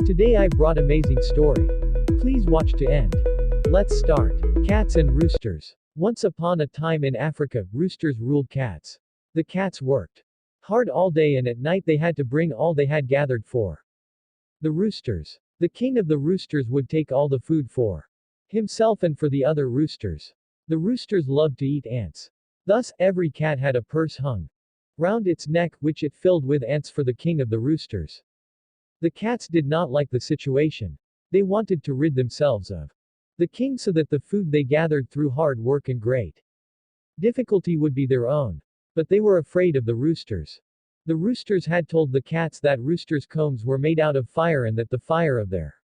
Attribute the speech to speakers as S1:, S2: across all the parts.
S1: Today I brought amazing story. Please watch to end. Let's start. Cats and roosters. Once upon a time in Africa, roosters ruled cats. The cats worked hard all day and at night they had to bring all they had gathered for the roosters. The king of the roosters would take all the food for himself and for the other roosters. The roosters loved to eat ants. Thus, every cat had a purse hung round its neck, which it filled with ants for the king of the roosters. The cats did not like the situation. They wanted to rid themselves of the king so that the food they gathered through hard work and great difficulty would be their own. But they were afraid of the roosters. The roosters had told the cats that roosters' combs were made out of fire and that the fire of their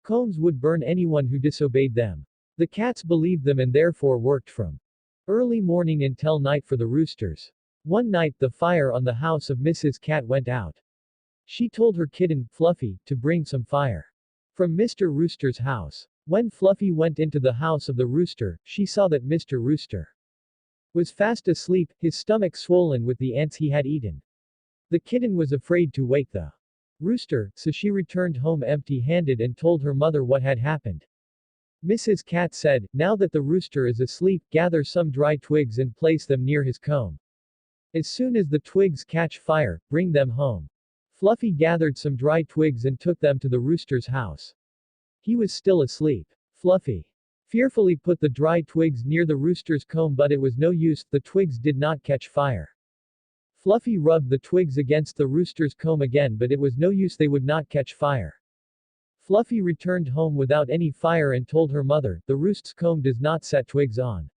S1: combs would burn anyone who disobeyed them. The cats believed them and therefore worked from early morning until night for the roosters. One night the fire on the house of Mrs. Cat went out. She told her kitten, Fluffy, to bring some fire from Mr. Rooster's house. When Fluffy went into the house of the rooster, she saw that Mr. Rooster was fast asleep, his stomach swollen with the ants he had eaten. The kitten was afraid to wake the rooster, so she returned home empty-handed and told her mother what had happened. Mrs. Cat said, now that the rooster is asleep, gather some dry twigs and place them near his comb. As soon as the twigs catch fire, bring them home. Fluffy gathered some dry twigs and took them to the rooster's house. He was still asleep. Fluffy fearfully put the dry twigs near the rooster's comb, but it was no use, the twigs did not catch fire. Fluffy rubbed the twigs against the rooster's comb again, but it was no use, they would not catch fire. Fluffy returned home without any fire and told her mother, the roost's comb does not set twigs on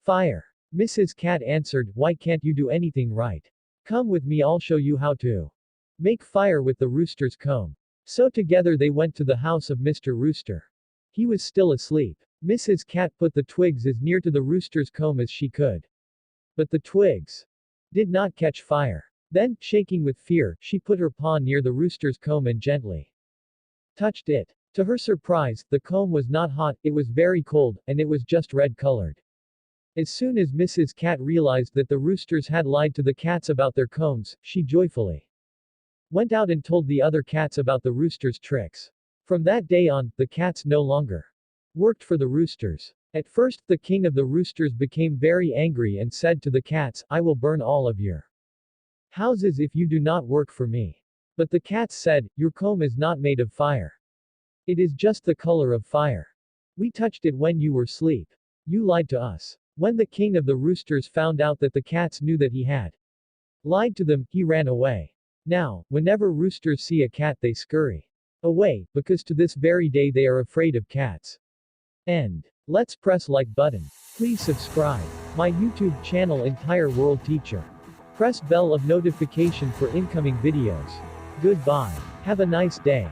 S1: fire. Mrs. Cat answered, why can't you do anything right? Come with me, I'll show you how to make fire with the rooster's comb. So together they went to the house of Mr. Rooster. He was still asleep. Mrs. Cat put the twigs as near to the rooster's comb as she could. But the twigs did not catch fire. Then, shaking with fear, she put her paw near the rooster's comb and gently touched it. To her surprise, the comb was not hot, it was very cold, and it was just red-colored. As soon as Mrs. Cat realized that the roosters had lied to the cats about their combs, she joyfully went out and told the other cats about the roosters' tricks. From that day on, the cats no longer worked for the roosters. At first, the king of the roosters became very angry and said to the cats, I will burn all of your houses if you do not work for me. But the cats said, your comb is not made of fire. It is just the color of fire. We touched it when you were asleep. You lied to us. When the king of the roosters found out that the cats knew that he had lied to them, he ran away. Now, whenever roosters see a cat they scurry away, because to this very day they are afraid of cats. End. Let's press like button. Please subscribe my YouTube channel Entire World Teacher. Press bell of notification for incoming videos. Goodbye. Have a nice day.